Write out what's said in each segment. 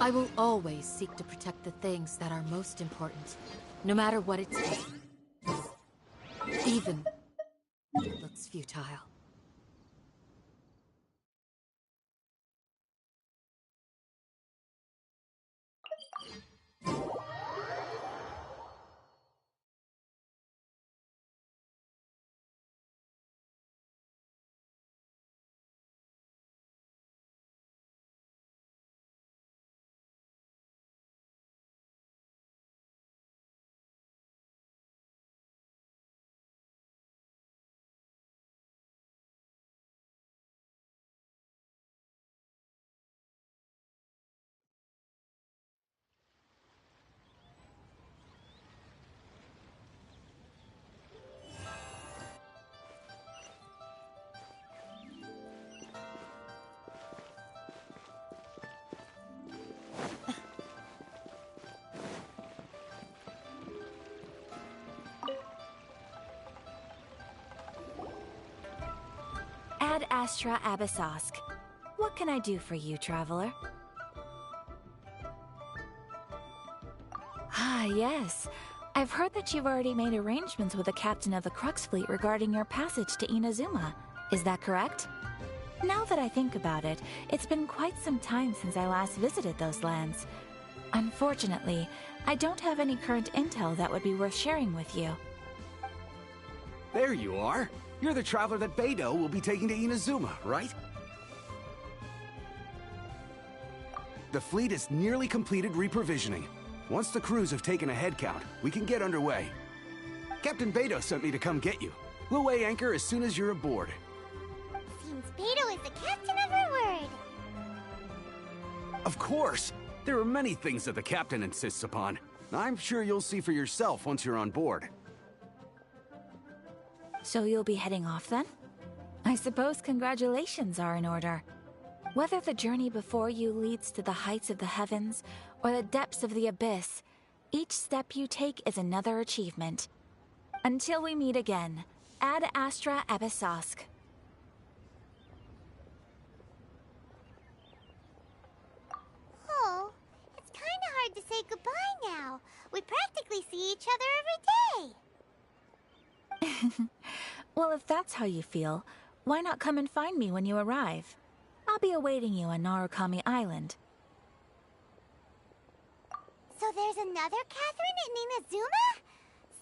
I will always seek to protect the things that are most important, no matter what it takes. Even if it looks futile. Ad Astra Abyssosk. What can I do for you, traveler? Ah, yes. I've heard that you've already made arrangements with the captain of the Crux Fleet regarding your passage to Inazuma. Is that correct? Now that I think about it, it's been quite some time since I last visited those lands. Unfortunately, I don't have any current intel that would be worth sharing with you. There you are. You're the traveler that Beidou will be taking to Inazuma, right? The fleet is nearly completed reprovisioning. Once the crews have taken a head count, we can get underway. Captain Beidou sent me to come get you. We'll weigh anchor as soon as you're aboard. Seems Beidou is the captain of her word. Of course! There are many things that the captain insists upon. I'm sure you'll see for yourself once you're on board. So you'll be heading off then? I suppose congratulations are in order. Whether the journey before you leads to the heights of the heavens or the depths of the abyss, each step you take is another achievement. Until we meet again, Ad Astra Abyssosk. Oh, it's kinda hard to say goodbye now. We practically see each other every day. Well, if that's how you feel, why not come and find me when you arrive? I'll be awaiting you on Narukami Island. So there's another Catherine in Inazuma?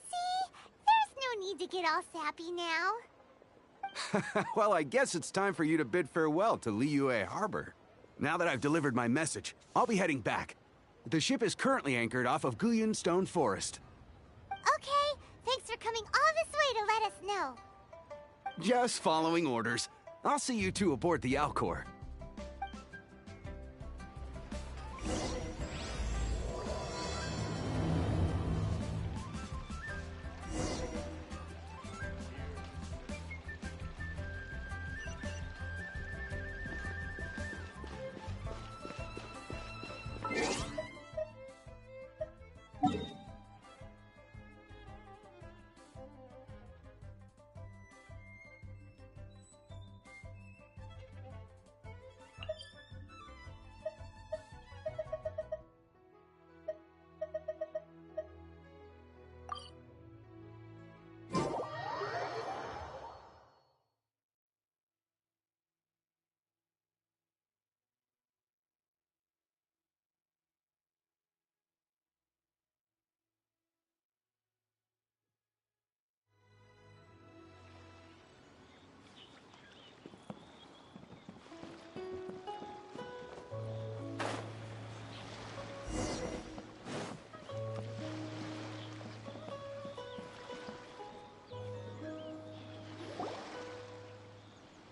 See? There's no need to get all sappy now. Well, I guess it's time for you to bid farewell to Liyue Harbor. Now that I've delivered my message, I'll be heading back. The ship is currently anchored off of Guyun Stone Forest. Okay, thanks for coming all this way to let us know. Just following orders. I'll see you two aboard the Alcor.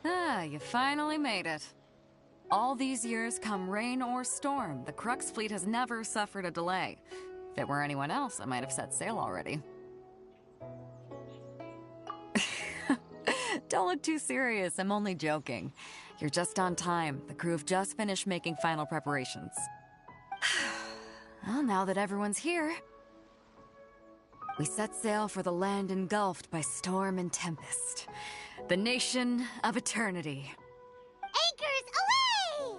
Ah, you finally made it. All these years, come rain or storm, the Crux fleet has never suffered a delay. If it were anyone else, I might have set sail already. Don't look too serious, I'm only joking. You're just on time. The crew have just finished making final preparations. Well, now that everyone's here, we set sail for the land engulfed by storm and tempest. The nation of eternity. Anchors away!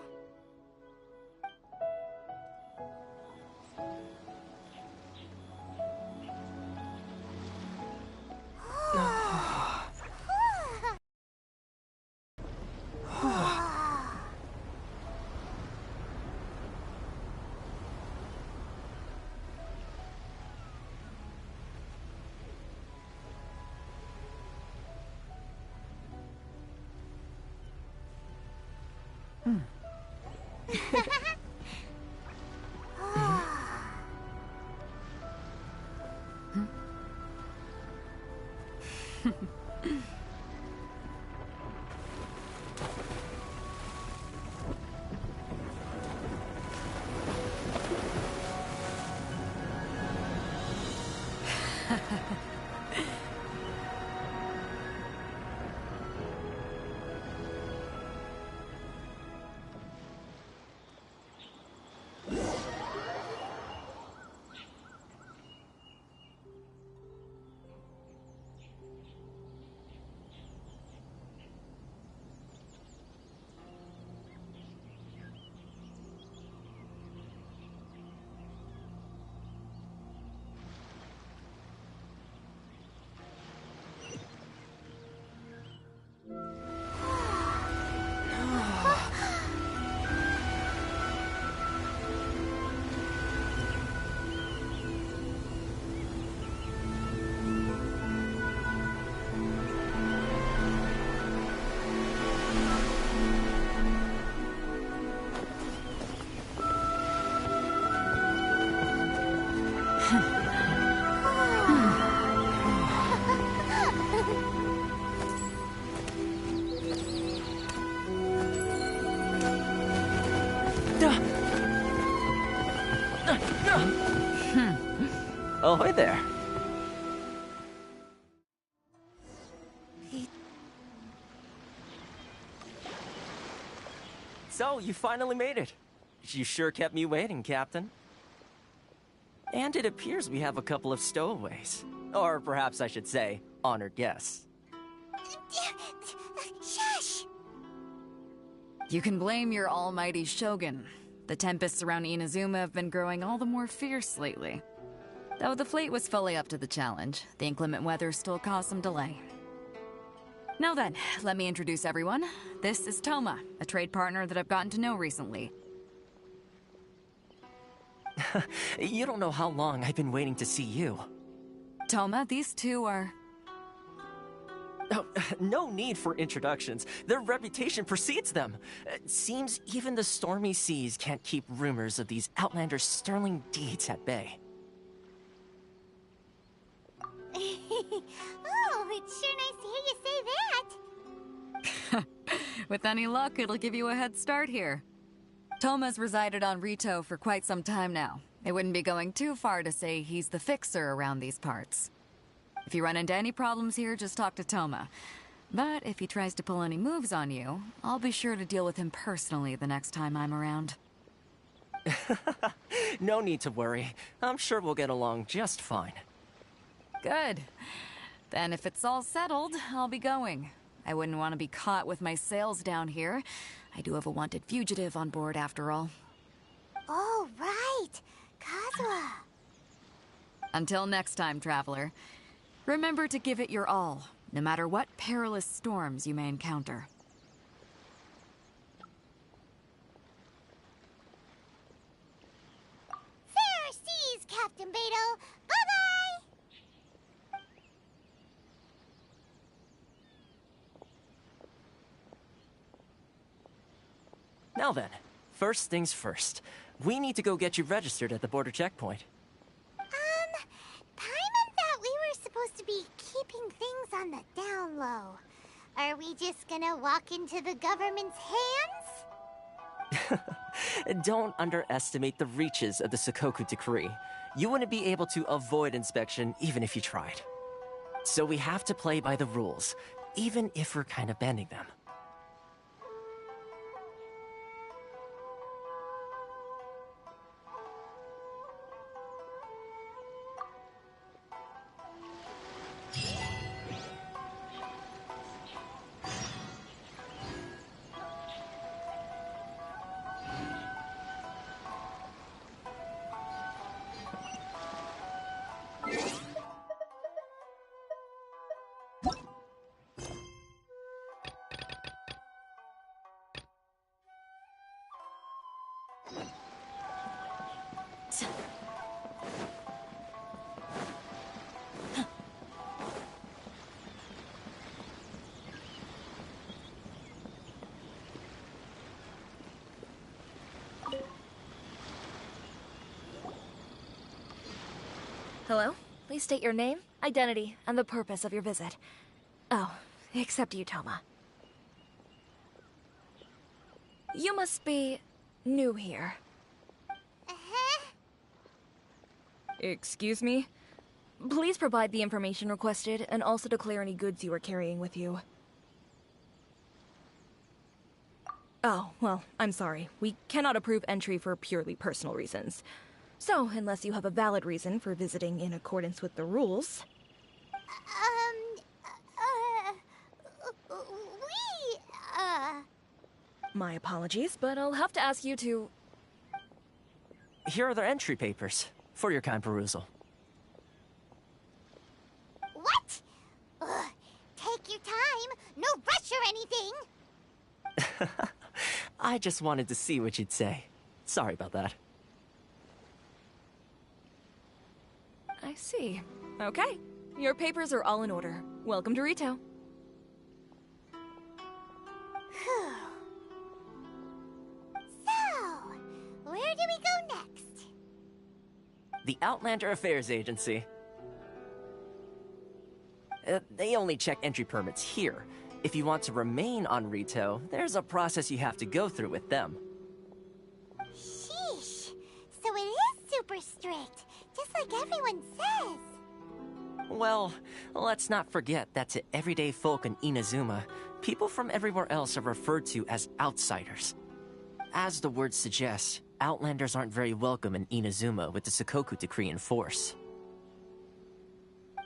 Oh, hi there. So, you finally made it. You sure kept me waiting, Captain. And it appears we have a couple of stowaways. Or perhaps I should say, honored guests. Shush! You can blame your almighty Shogun. The tempests around Inazuma have been growing all the more fierce lately. Though the fleet was fully up to the challenge, the inclement weather still caused some delay. Now then, let me introduce everyone. This is Toma, a trade partner that I've gotten to know recently. You don't know how long I've been waiting to see you. Toma, these two are... Oh, no need for introductions. Their reputation precedes them. Seems even the stormy seas can't keep rumors of these outlanders' sterling deeds at bay. Oh, it's sure nice to hear you say that. With any luck, it'll give you a head start here. Toma's resided on Rito for quite some time now. It wouldn't be going too far to say he's the fixer around these parts. If you run into any problems here, just talk to Toma. But if he tries to pull any moves on you, I'll be sure to deal with him personally the next time I'm around. No need to worry. I'm sure we'll get along just fine. Good. Then if it's all settled, I'll be going. I wouldn't want to be caught with my sails down here. I do have a wanted fugitive on board after all. Oh, right. Kazuha. Until next time, traveler. Remember to give it your all, no matter what perilous storms you may encounter. Fair seas, Captain Beto. Bye-bye! Now then, first things first. We need to go get you registered at the border checkpoint. Paimon thought we were supposed to be keeping things on the down low. Are we just gonna walk into the government's hands? Don't underestimate the reaches of the Sakoku Decree. You wouldn't be able to avoid inspection even if you tried. So we have to play by the rules, even if we're kind of bending them. Hello? Please state your name, identity, and the purpose of your visit. Oh, except Euthymia. You must be new here. Uh-huh. Excuse me? Please provide the information requested, and also declare any goods you are carrying with you. Oh, well, I'm sorry. We cannot approve entry for purely personal reasons. So, unless you have a valid reason for visiting in accordance with the rules... My apologies, but I'll have to ask you to... Here are their entry papers, for your kind perusal. What? Take your time. No rush or anything. I just wanted to see what you'd say. Sorry about that. I see. Okay. Your papers are all in order. Welcome to Rito. So, where do we go next? The Outlander Affairs Agency. They only check entry permits here. If you want to remain on Rito, there's a process you have to go through with them. Sheesh. So it is super strict, just like everyone says. Well, let's not forget that to everyday folk in Inazuma, people from everywhere else are referred to as outsiders. As the word suggests, Outlanders aren't very welcome in Inazuma with the Sakoku Decree in force.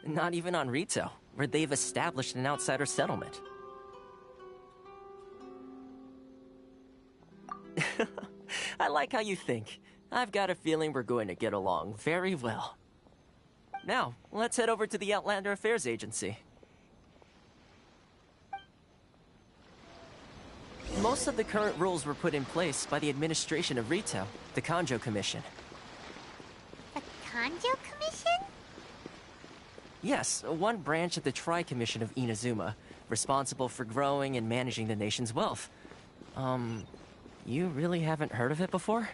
Not even on Rito, where they've established an outsider settlement. I like how you think. I've got a feeling we're going to get along very well. Now, let's head over to the Outlander Affairs Agency. Most of the current rules were put in place by the administration of Rito, the Kanjo Commission. The Kanjo Commission? Yes, one branch of the Tri-Commission of Inazuma, responsible for growing and managing the nation's wealth. You really haven't heard of it before?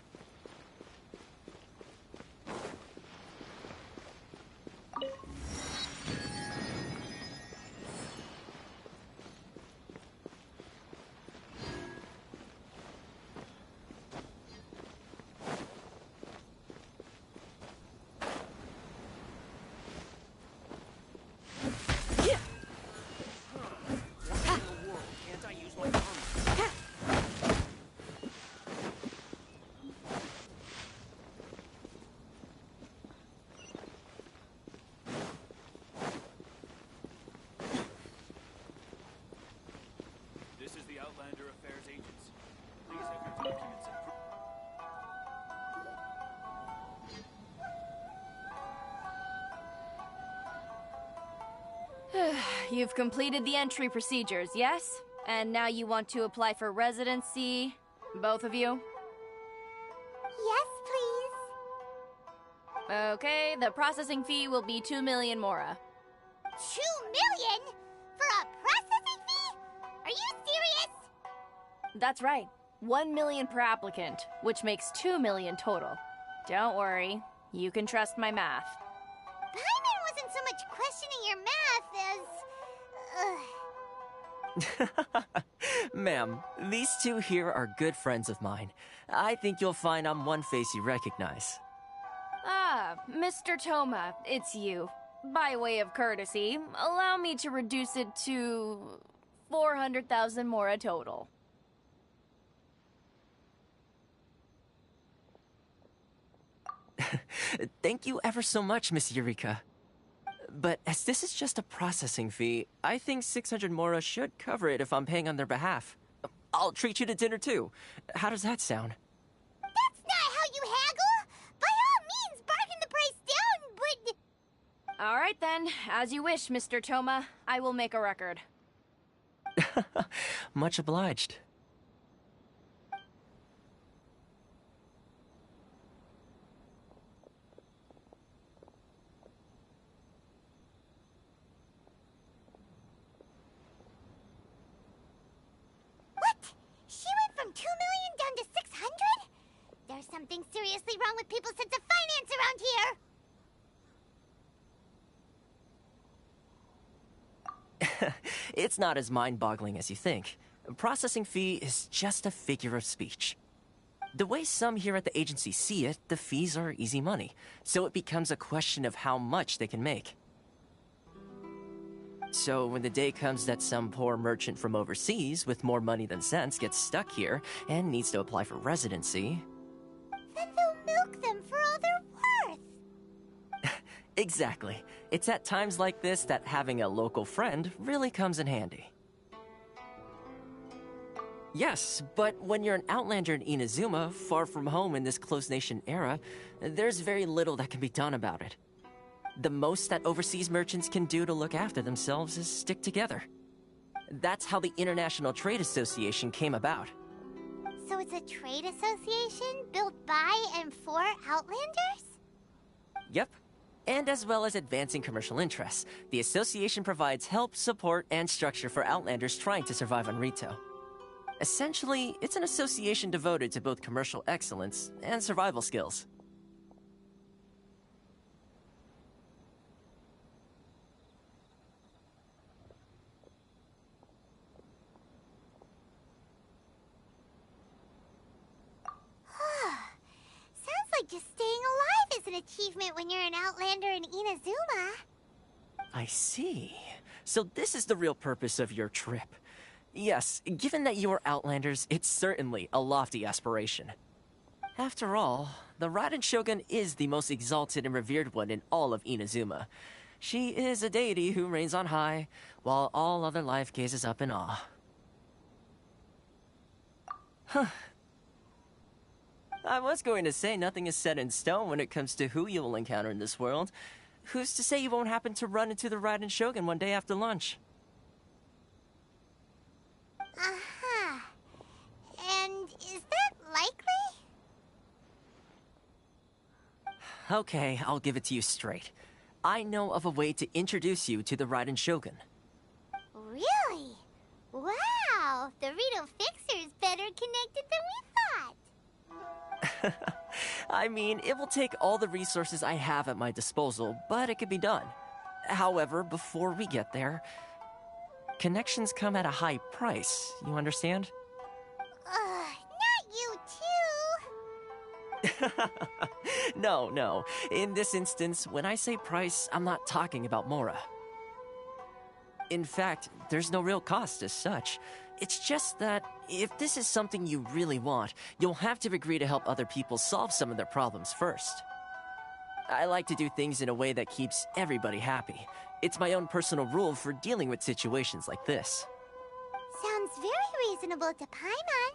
This is the Outlander Affairs Agency. Please have your documents and You've completed the entry procedures, yes? And now you want to apply for residency? Both of you? Yes, please. Okay, the processing fee will be 2 million mora. 2 million? For a processing fee? Are you serious? That's right. 1 million per applicant, which makes 2 million total. Don't worry, you can trust my math. Paimon wasn't so much questioning your math as... Ma'am, these two here are good friends of mine. I think you'll find I'm one face you recognize. Ah, Mr. Toma, it's you. By way of courtesy, allow me to reduce it to 400,000 mora total. Thank you ever so much, Miss Eureka. But as this is just a processing fee, I think 600 mora should cover it if I'm paying on their behalf. I'll treat you to dinner too. How does that sound? That's not how you haggle! By all means, bargain the price down, but... All right then, as you wish, Mr. Toma. I will make a record. Much obliged. What? She went from 2 million down to 600? There's something seriously wrong with people's sense of finance around here! It's not as mind-boggling as you think. Processing fee is just a figure of speech. The way some here at the agency see it, the fees are easy money, so it becomes a question of how much they can make. So when the day comes that some poor merchant from overseas with more money than sense gets stuck here and needs to apply for residency... Then they'll milk them for all they're worth! Exactly. It's at times like this that having a local friend really comes in handy. Yes, but when you're an outlander in Inazuma, far from home in this close nation era, there's very little that can be done about it. The most that overseas merchants can do to look after themselves is stick together. That's how the International Trade Association came about. So it's a trade association built by and for Outlanders? Yep. And as well as advancing commercial interests, the association provides help, support, and structure for Outlanders trying to survive on Rito. Essentially, it's an association devoted to both commercial excellence and survival skills. Sounds like just staying alive is an achievement when you're an Outlander in Inazuma. I see. So this is the real purpose of your trip. Yes, given that you are Outlanders, it's certainly a lofty aspiration. After all, the Raiden Shogun is the most exalted and revered one in all of Inazuma. She is a deity who reigns on high, while all other life gazes up in awe. Huh. I was going to say nothing is set in stone when it comes to who you will encounter in this world. Who's to say you won't happen to run into the Raiden Shogun one day after lunch? Uh-huh. And is that likely? Okay, I'll give it to you straight. I know of a way to introduce you to the Raiden Shogun. Really? Wow! The Rito Fixer is better connected than we thought! I mean, it will take all the resources I have at my disposal, but it can be done. However, before we get there, connections come at a high price, you understand? Not you too! No. In this instance, when I say price, I'm not talking about Mora. In fact, there's no real cost as such. It's just that, if this is something you really want, you'll have to agree to help other people solve some of their problems first. I like to do things in a way that keeps everybody happy. It's my own personal rule for dealing with situations like this. Sounds very reasonable to Paimon.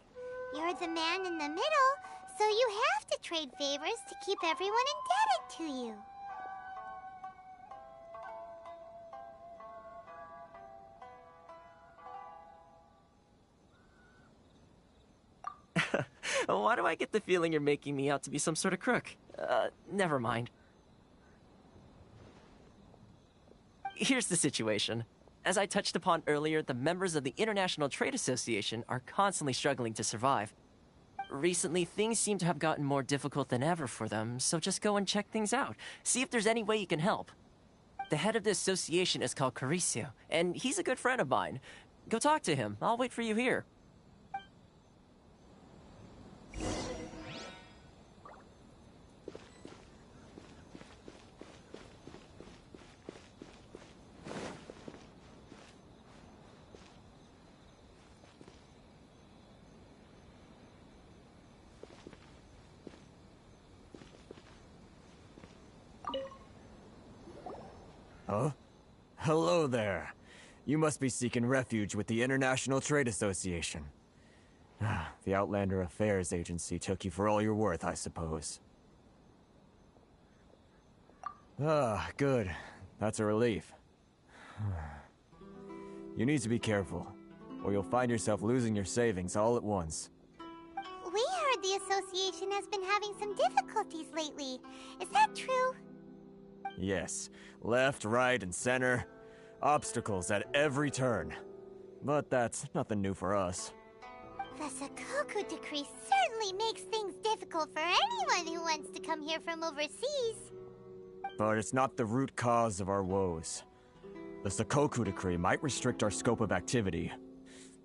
You're the man in the middle, so you have to trade favors to keep everyone indebted to you. Why do I get the feeling you're making me out to be some sort of crook? Never mind. Here's the situation. As I touched upon earlier, the members of the International Trade Association are constantly struggling to survive. Recently, things seem to have gotten more difficult than ever for them, so just go and check things out. See if there's any way you can help. The head of the association is called Caricio, and he's a good friend of mine. Go talk to him. I'll wait for you here. Huh? Hello there. You must be seeking refuge with the International Trade Association. The Outlander Affairs Agency took you for all you're worth, I suppose. Good. That's a relief. You need to be careful, or you'll find yourself losing your savings all at once. We heard the association has been having some difficulties lately. Is that true? Yes. Left, right, and center. Obstacles at every turn. But that's nothing new for us. The Sakoku Decree certainly makes things difficult for anyone who wants to come here from overseas. But it's not the root cause of our woes. The Sakoku Decree might restrict our scope of activity,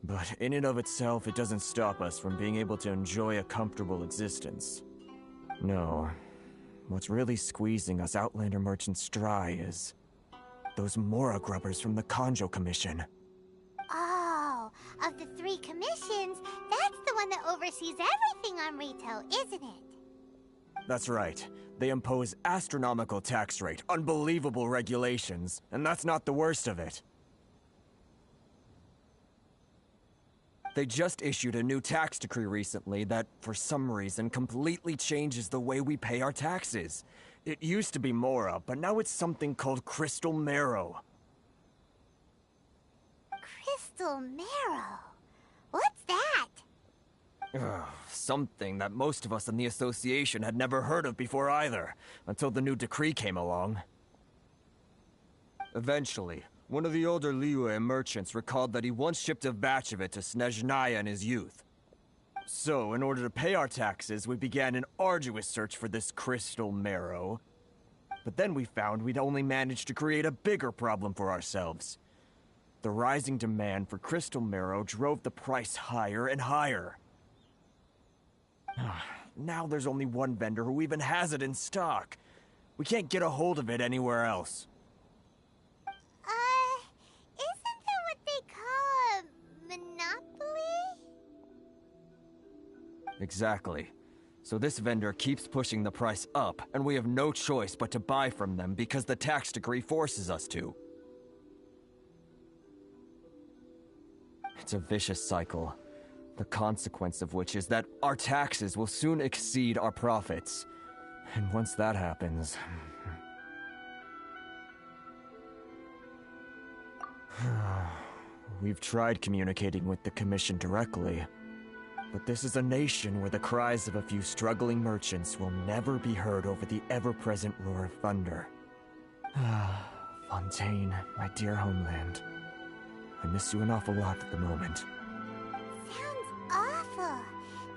but in and of itself, it doesn't stop us from being able to enjoy a comfortable existence. No. What's really squeezing us Outlander merchants dry is those Mora grubbers from the Kanjo Commission. Oh, of the 3 commissions, that's the one that oversees everything on Rito, isn't it? That's right. They impose astronomical tax rate, unbelievable regulations, and that's not the worst of it. They just issued a new tax decree recently that, for some reason, completely changes the way we pay our taxes. It used to be Mora, but now it's something called Crystal Marrow. Crystal Marrow? What's that? Something that most of us in the association had never heard of before either, until the new decree came along. Eventually, one of the older Liyue merchants recalled that he once shipped a batch of it to Snezhnaya in his youth. So, in order to pay our taxes, we began an arduous search for this crystal marrow. But then we found we'd only managed to create a bigger problem for ourselves. The rising demand for crystal marrow drove the price higher and higher. Now there's only one vendor who even has it in stock. We can't get a hold of it anywhere else. Isn't that what they call a monopoly? Exactly. So this vendor keeps pushing the price up, and we have no choice but to buy from them because the tax decree forces us to. It's a vicious cycle. The consequence of which is that our taxes will soon exceed our profits. And once that happens... We've tried communicating with the Commission directly, but this is a nation where the cries of a few struggling merchants will never be heard over the ever-present roar of thunder. Fontaine, my dear homeland. I miss you an awful lot at the moment. Sounds awful.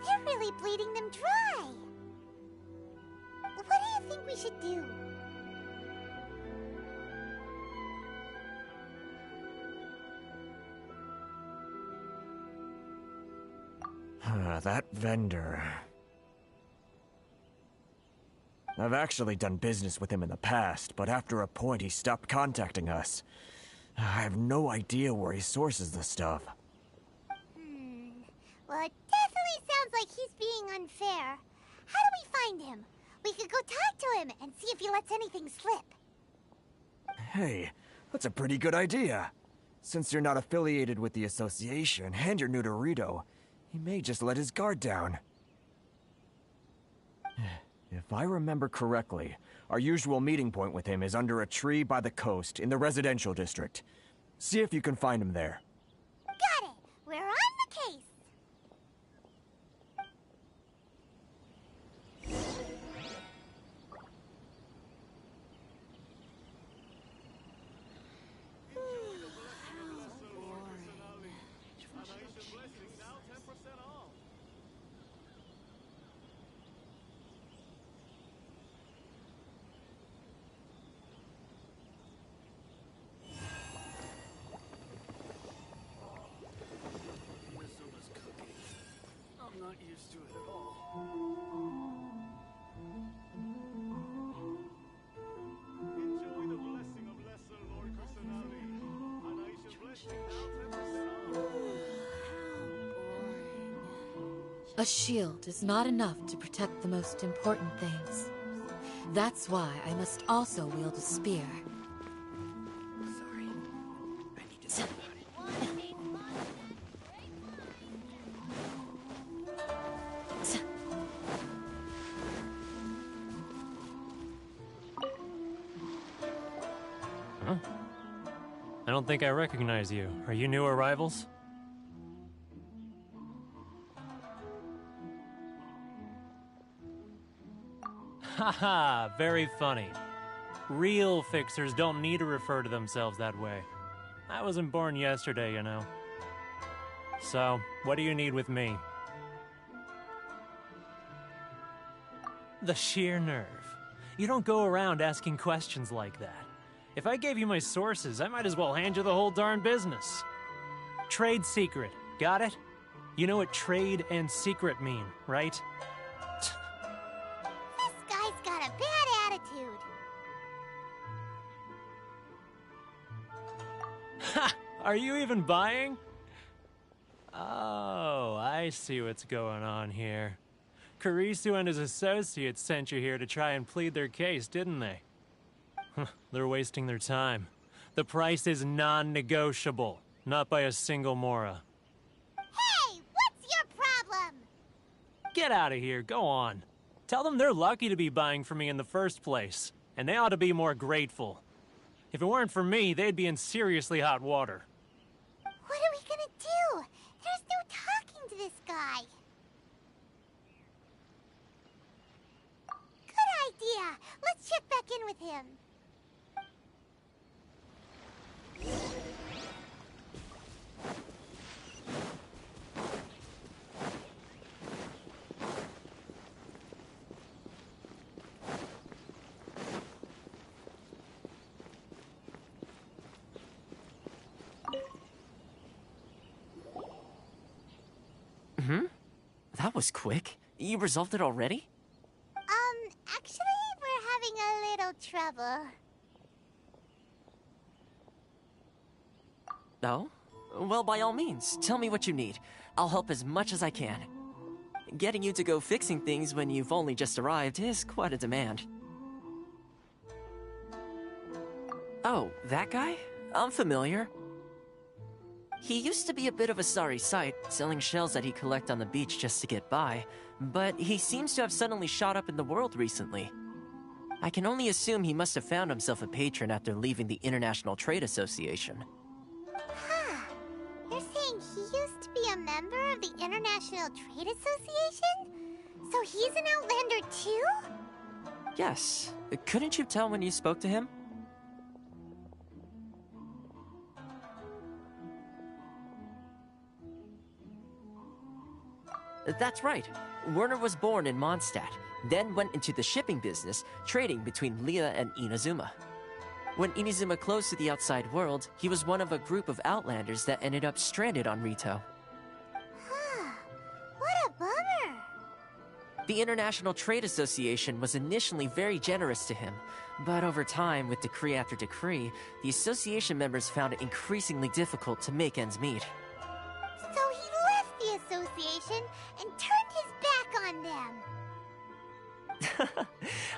They're really bleeding them dry. What do you think we should do? That vendor... I've actually done business with him in the past, but after a point he stopped contacting us. I have no idea where he sources the stuff. Well, it definitely sounds like he's being unfair. How do we find him? We could go talk to him and see if he lets anything slip. Hey, that's a pretty good idea. Since you're not affiliated with the association and you're new to Rito, he may just let his guard down. If I remember correctly, our usual meeting point with him is under a tree by the coast in the residential district. See if you can find him there. Got it! We're on the case! Used to it at all. Enjoy the blessing of Lesser Lord Kusanagi. And I shall bless you now. A shield is not enough to protect the most important things. That's why I must also wield a spear. Sorry. I need to think about it. I don't think I recognize you. Are you new arrivals? Haha, very funny. Real fixers don't need to refer to themselves that way. I wasn't born yesterday, you know. So, what do you need with me? The sheer nerve. You don't go around asking questions like that. If I gave you my sources, I might as well hand you the whole darn business. Trade secret, got it? You know what trade and secret mean, right? This guy's got a bad attitude. Ha! Are you even buying? Oh, I see what's going on here. Karisu and his associates sent you here to try and plead their case, didn't they? They're wasting their time. The price is non-negotiable, not by a single Mora. Hey, what's your problem? Get out of here, go on. Tell them they're lucky to be buying from me in the first place, and they ought to be more grateful. If it weren't for me, they'd be in seriously hot water. What are we gonna do? There's no talking to this guy. Good idea. Let's check back in with him. That was quick. You resolved it already? Actually, we're having a little trouble. No? Well, by all means, tell me what you need. I'll help as much as I can. Getting you to go fixing things when you've only just arrived is quite a demand. Oh, that guy? I'm familiar. He used to be a bit of a sorry sight, selling shells that he'd collect on the beach just to get by, but he seems to have suddenly shot up in the world recently. I can only assume he must have found himself a patron after leaving the International Trade Association. Huh. You're saying he used to be a member of the International Trade Association? So he's an Outlander too? Yes. Couldn't you tell when you spoke to him? That's right. Werner was born in Mondstadt, then went into the shipping business, trading between Leah and Inazuma. When Inazuma closed to the outside world, he was one of a group of Outlanders that ended up stranded on Rito. Huh. What a bummer. The International Trade Association was initially very generous to him, but over time, with decree after decree, the association members found it increasingly difficult to make ends meet. So he left the association and turned his back on them.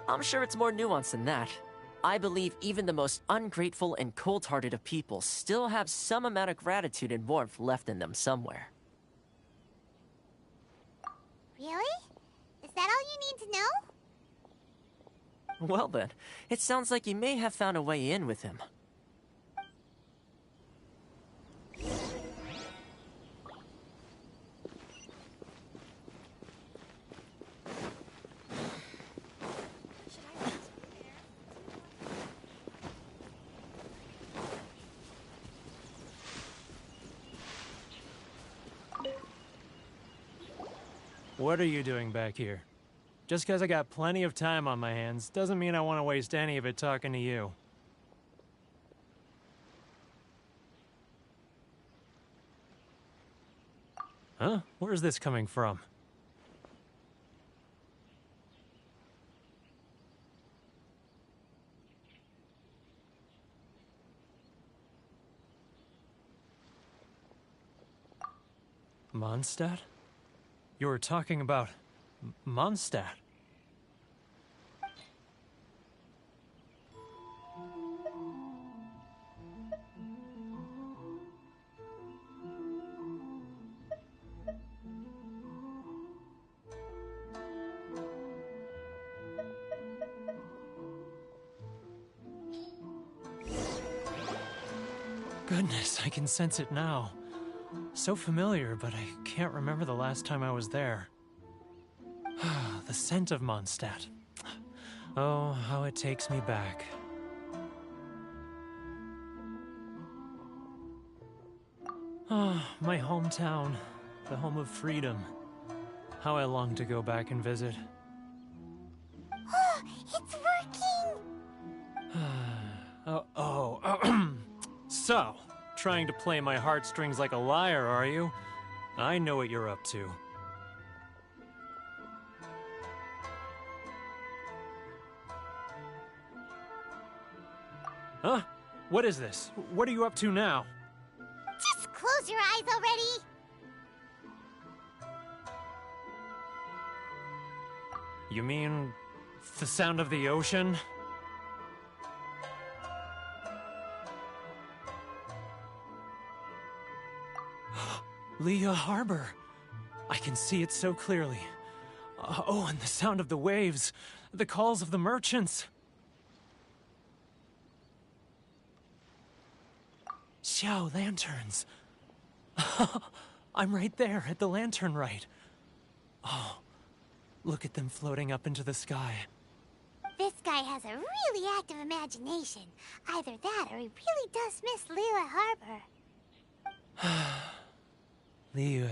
I'm sure it's more nuanced than that. I believe even the most ungrateful and cold-hearted of people still have some amount of gratitude and warmth left in them somewhere. Really? Is that all you need to know? Well then, it sounds like you may have found a way in with him. What are you doing back here? Just because I got plenty of time on my hands doesn't mean I want to waste any of it talking to you. Huh? Where's this coming from? Mondstadt? You were talking about Mondstadt. Goodness, I can sense it now. So familiar, but I can't remember the last time I was there. The scent of Mondstadt. Oh, how it takes me back. Oh, my hometown, the home of freedom. How I long to go back and visit. Oh, it's working! Oh, So, trying to play my heartstrings like a liar, are you? I know what you're up to. Huh? What is this? What are you up to now? Just close your eyes already! You mean the sound of the ocean? Leah Harbor. I can see it so clearly. Oh, and the sound of the waves. The calls of the merchants. Xiao lanterns. I'm right there at the lantern right. Oh, look at them floating up into the sky. This guy has a really active imagination. Either that or he really does miss Liyue Harbor. Liyue.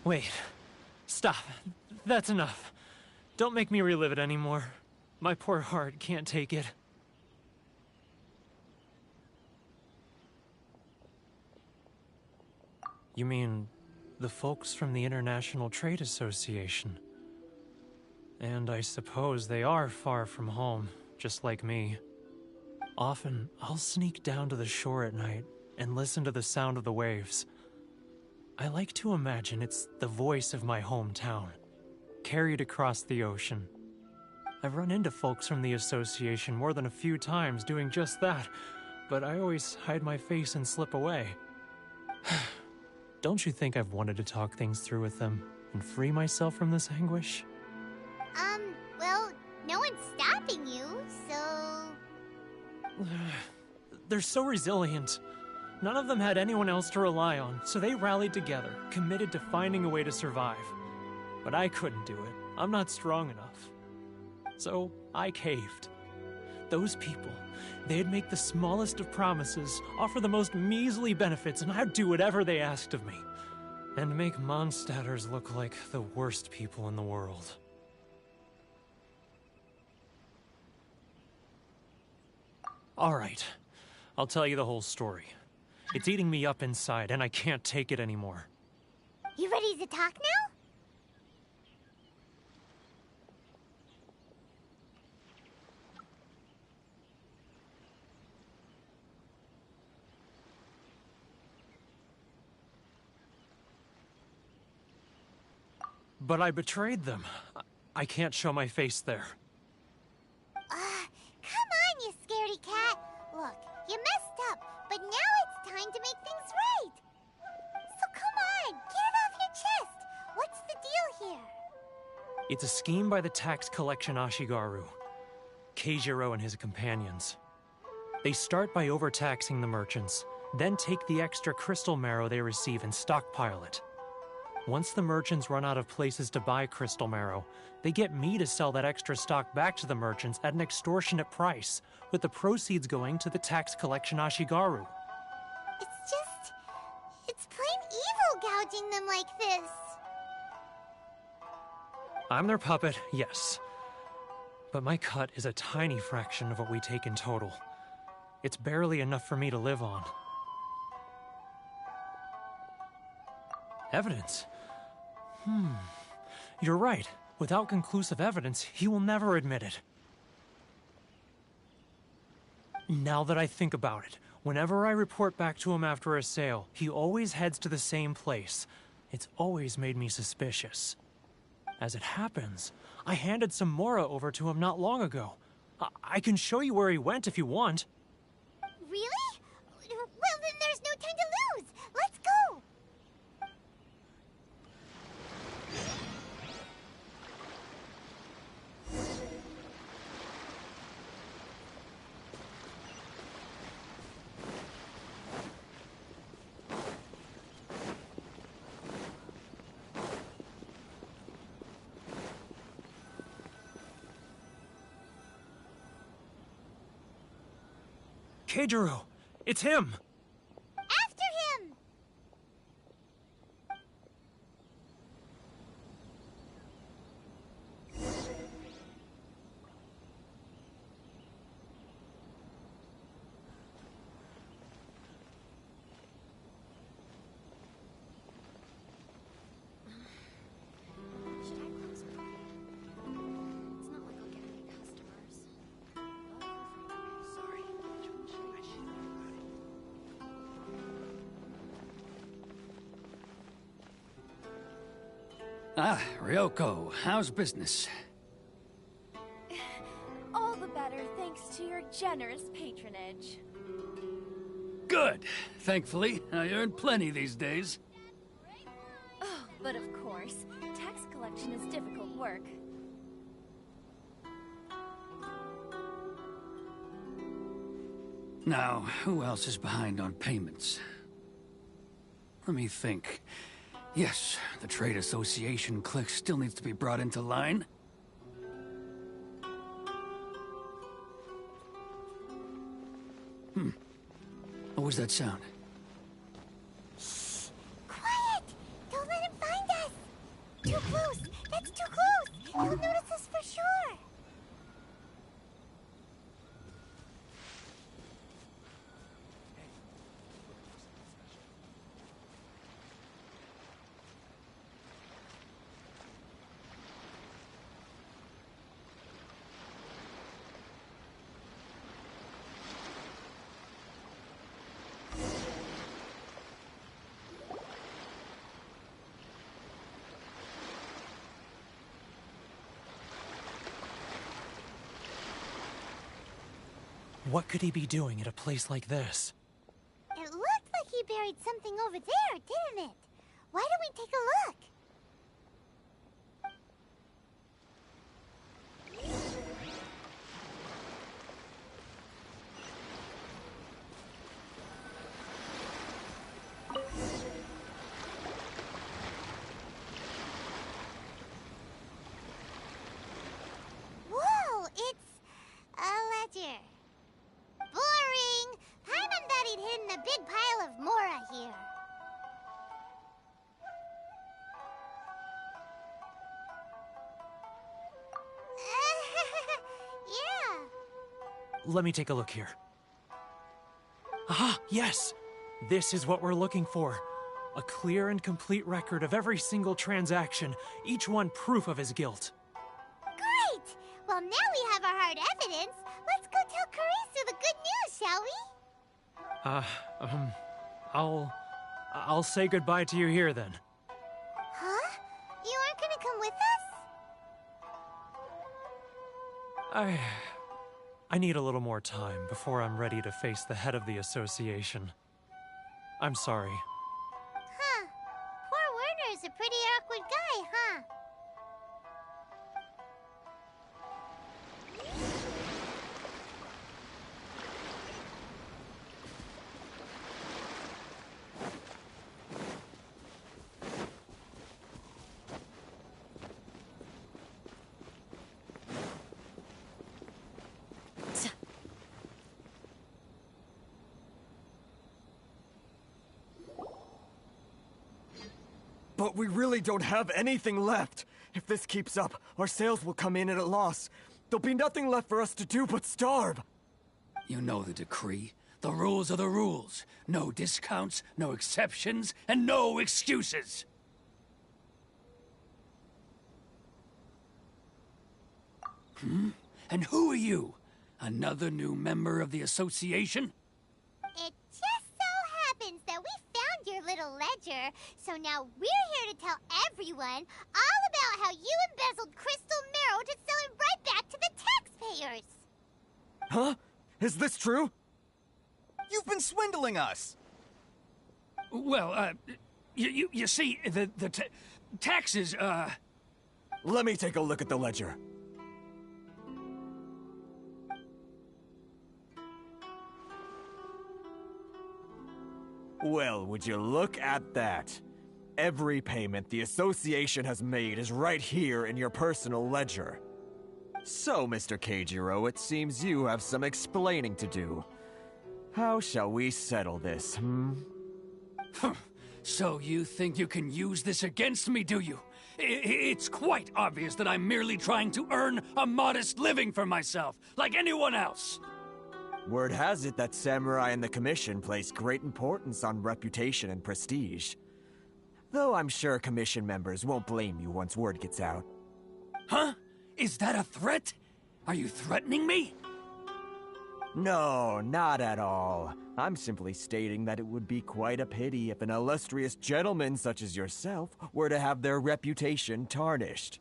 Wait. Stop. That's enough. Don't make me relive it anymore. My poor heart can't take it. You mean the folks from the International Trade Association? And I suppose they are far from home, just like me. Often, I'll sneak down to the shore at night and listen to the sound of the waves. I like to imagine it's the voice of my hometown, carried across the ocean. I've run into folks from the association more than a few times doing just that, but I always hide my face and slip away. Don't you think I've wanted to talk things through with them and free myself from this anguish? Well, no one's stopping you, so... They're so resilient. None of them had anyone else to rely on, so they rallied together, committed to finding a way to survive. But I couldn't do it. I'm not strong enough. So I caved. Those people, they'd make the smallest of promises, offer the most measly benefits, and I'd do whatever they asked of me. And make Mondstadters look like the worst people in the world. Alright, I'll tell you the whole story. It's eating me up inside, and I can't take it anymore. You ready to talk now? But I betrayed them. I can't show my face there. Come on, you scaredy cat. Look, you messed up, but now it's time to make things right. So come on, get it off your chest. What's the deal here? It's a scheme by the tax collection Ashigaru, Keijiro and his companions. They start by overtaxing the merchants, then take the extra crystal marrow they receive and stockpile it. Once the merchants run out of places to buy crystal marrow, they get me to sell that extra stock back to the merchants at an extortionate price, with the proceeds going to the tax collection Ashigaru. It's plain evil gouging them like this. I'm their puppet, yes. But my cut is a tiny fraction of what we take in total. It's barely enough for me to live on. Evidence? You're right. Without conclusive evidence, he will never admit it. Now that I think about it, whenever I report back to him after a sale, he always heads to the same place. It's always made me suspicious. As it happens, I handed some Mora over to him not long ago. I can show you where he went if you want. Really? Well, then there's no time to lose. Let's go. Keijiro! It's him! After him! Should I close early? It's not like I'll get any customers. Sorry. Ah, Ryoko, how's business? All the better thanks to your generous patronage. Good. Thankfully, I earn plenty these days. Oh, but of course, tax collection is difficult work. Now, who else is behind on payments? Let me think. Yes, the Trade Association clique still needs to be brought into line. What was that sound? Quiet! Don't let him find us! Too close! That's too close! He'll notice us for sure! What could he be doing at a place like this? It looked like he buried something over there, didn't it? Why don't we take a look? Whoa, it's a ledger. Boring! Paimon thought he'd hidden a big pile of Mora here. Yeah. Let me take a look here. Aha, yes! This is what we're looking for. A clear and complete record of every single transaction, each one proof of his guilt. Great! Well, now we have our hard evidence. Let's go tell Karisu the good news, shall we? I'll say goodbye to you here then. Huh? You aren't gonna come with us? I need a little more time before I'm ready to face the head of the association. I'm sorry. Huh. Poor Werner's a pretty awkward guy, huh? But we really don't have anything left. If this keeps up, our sales will come in at a loss. There'll be nothing left for us to do but starve. You know the decree. The rules are the rules. No discounts, no exceptions, and no excuses. And who are you? Another new member of the association? It just so happens that we found your little ledger, so now we're here to tell everyone all about how you embezzled crystal marrow to sell it right back to the taxpayers. Huh? Is this true? You've been swindling us! Well, you see, the taxes, Let me take a look at the ledger. Well, would you look at that? Every payment the association has made is right here in your personal ledger. So, Mr. Keijiro, it seems you have some explaining to do. How shall we settle this, So you think you can use this against me, do you? It's quite obvious that I'm merely trying to earn a modest living for myself, like anyone else. Word has it that Samurai and the Commission place great importance on reputation and prestige. Though I'm sure Commission members won't blame you once word gets out. Huh? Is that a threat? Are you threatening me? No, not at all. I'm simply stating that it would be quite a pity if an illustrious gentleman such as yourself were to have their reputation tarnished.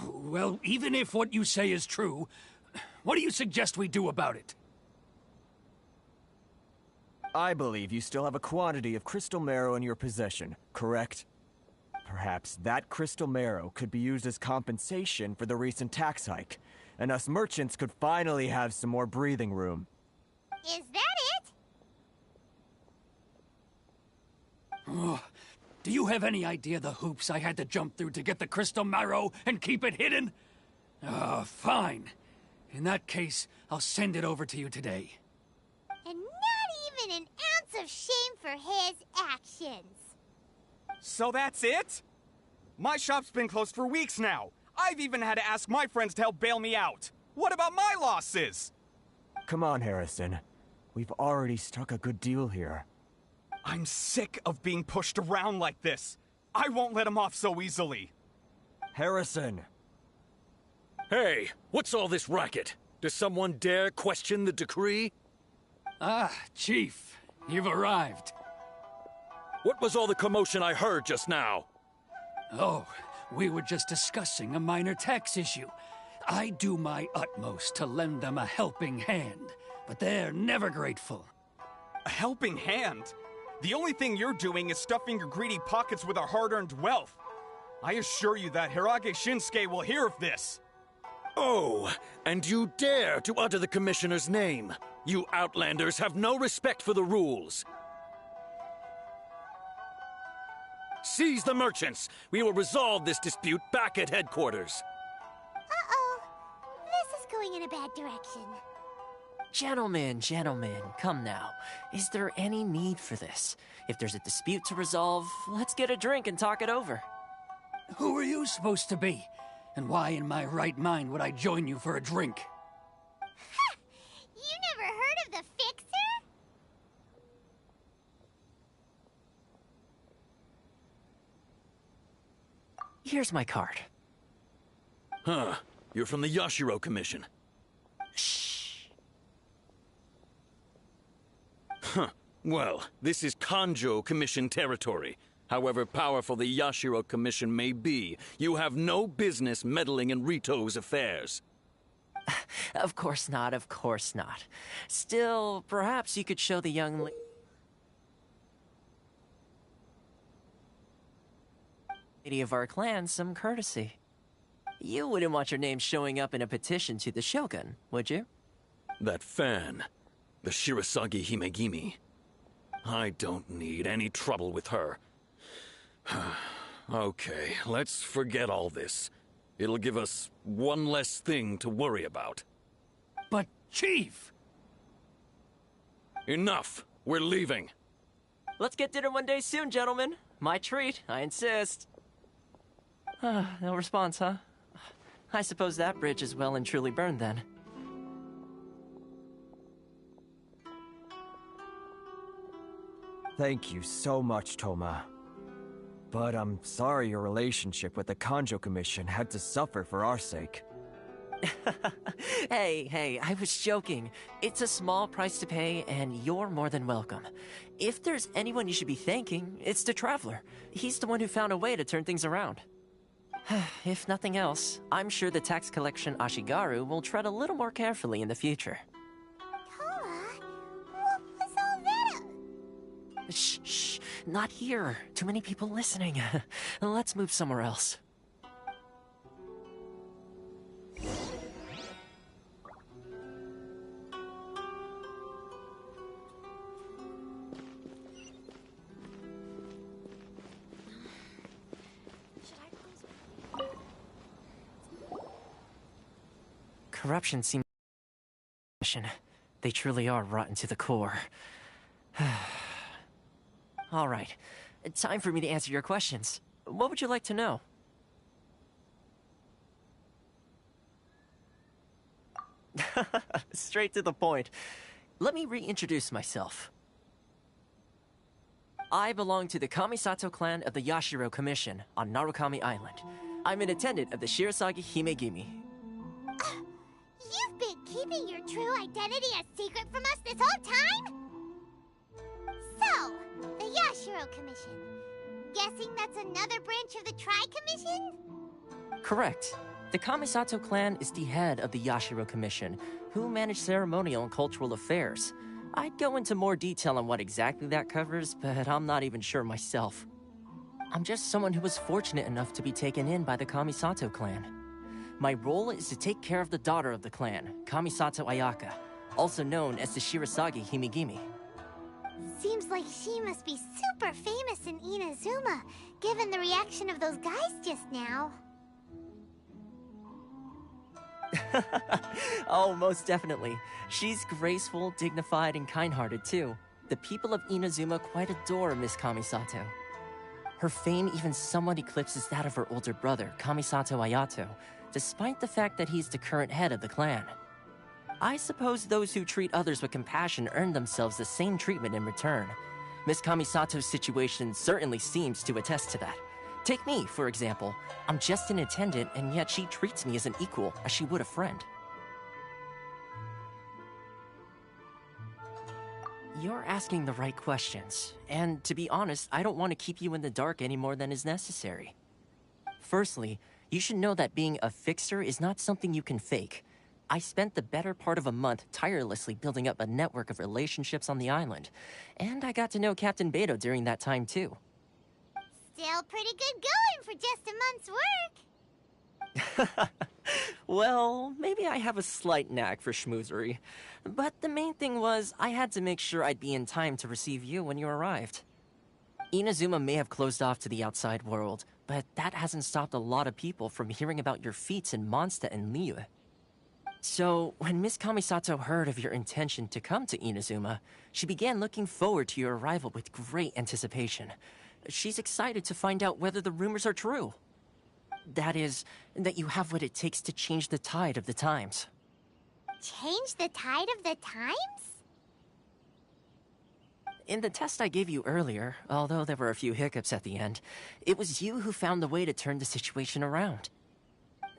Well, even if what you say is true, what do you suggest we do about it? I believe you still have a quantity of crystal marrow in your possession, correct? Perhaps that crystal marrow could be used as compensation for the recent tax hike, and us merchants could finally have some more breathing room. Is that it? Oh, do you have any idea the hoops I had to jump through to get the crystal marrow and keep it hidden? Fine. In that case, I'll send it over to you today. And not even an ounce of shame for his actions. So that's it? My shop's been closed for weeks now. I've even had to ask my friends to help bail me out. What about my losses? Come on, Harrison. We've already struck a good deal here. I'm sick of being pushed around like this. I won't let him off so easily. Harrison! Hey, what's all this racket? Does someone dare question the decree? Ah, Chief, you've arrived. What was all the commotion I heard just now? Oh, we were just discussing a minor tax issue. I do my utmost to lend them a helping hand, but they're never grateful. A helping hand? The only thing you're doing is stuffing your greedy pockets with our hard-earned wealth. I assure you that Hirage Shinsuke will hear of this. Oh, and you dare to utter the Commissioner's name. You Outlanders have no respect for the rules. Seize the merchants. We will resolve this dispute back at headquarters. Uh-oh. This is going in a bad direction. Gentlemen, come now. Is there any need for this? If there's a dispute to resolve, let's get a drink and talk it over. Who are you supposed to be? And why in my right mind would I join you for a drink? Ha! You never heard of the Fixer? Here's my card. Huh. You're from the Yashiro Commission. Shh. Huh. Well, this is Kanjo Commission territory. However powerful the Yashiro Commission may be, you have no business meddling in Rito's affairs. Of course not, of course not. Still, perhaps you could show the young lady of our clan some courtesy. You wouldn't want your name showing up in a petition to the Shogun, would you? That fan, the Shirasagi Himegimi. I don't need any trouble with her. Okay, let's forget all this. It'll give us one less thing to worry about. But, Chief! Enough! We're leaving. Let's get dinner one day soon, gentlemen. My treat, I insist. No response, huh? I suppose that bridge is well and truly burned then. Thank you so much, Toma. But I'm sorry your relationship with the Kanjo Commission had to suffer for our sake. Hey, I was joking. It's a small price to pay, and you're more than welcome. If there's anyone you should be thanking, it's the Traveler. He's the one who found a way to turn things around. If nothing else, I'm sure the tax collection Ashigaru will tread a little more carefully in the future. Toma, what was all that? Shh, not here. Too many people listening. Let's move somewhere else. Corruption seems... They truly are rotten to the core. All right. Time for me to answer your questions. What would you like to know? Straight to the point. Let me reintroduce myself. I belong to the Kamisato clan of the Yashiro Commission on Narukami Island. I'm an attendant of the Shirasagi Himegimi. You've been keeping your true identity a secret from us this whole time? So, the Yashiro Commission. Guessing that's another branch of the Tri-Commission? Correct. The Kamisato clan is the head of the Yashiro Commission, who manage ceremonial and cultural affairs. I'd go into more detail on what exactly that covers, but I'm not even sure myself. I'm just someone who was fortunate enough to be taken in by the Kamisato clan. My role is to take care of the daughter of the clan, Kamisato Ayaka, also known as the Shirasagi Himegimi. Seems like she must be super famous in Inazuma, given the reaction of those guys just now. Oh, most definitely. She's graceful, dignified, and kind-hearted too. The people of Inazuma quite adore Miss Kamisato. Her fame even somewhat eclipses that of her older brother, Kamisato Ayato, despite the fact that he's the current head of the clan. I suppose those who treat others with compassion earn themselves the same treatment in return. Miss Kamisato's situation certainly seems to attest to that. Take me, for example. I'm just an attendant, and yet she treats me as an equal, as she would a friend. You're asking the right questions, and to be honest, I don't want to keep you in the dark any more than is necessary. Firstly, you should know that being a fixer is not something you can fake. I spent the better part of a month tirelessly building up a network of relationships on the island, and I got to know Captain Beto during that time too. Still pretty good going for just a month's work. Well, maybe I have a slight knack for schmoozery. But the main thing was, I had to make sure I'd be in time to receive you when you arrived. Inazuma may have closed off to the outside world, but that hasn't stopped a lot of people from hearing about your feats in Mondstadt and Liyue. So, when Miss Kamisato heard of your intention to come to Inazuma, she began looking forward to your arrival with great anticipation. She's excited to find out whether the rumors are true. That is, that you have what it takes to change the tide of the times. Change the tide of the times? In the test I gave you earlier, although there were a few hiccups at the end, it was you who found the way to turn the situation around.